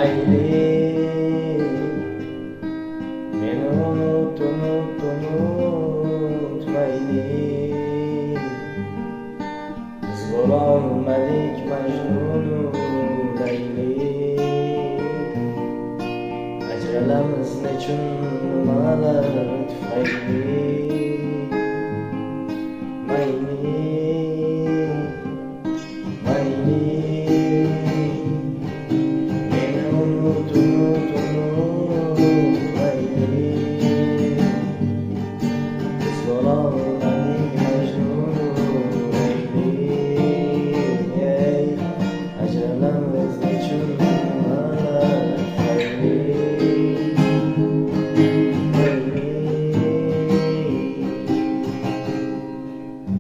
mayli meni unut mayli biz bo'lolmadik Majnunu Layli ajralamiz nechun nimalar tufayli mayli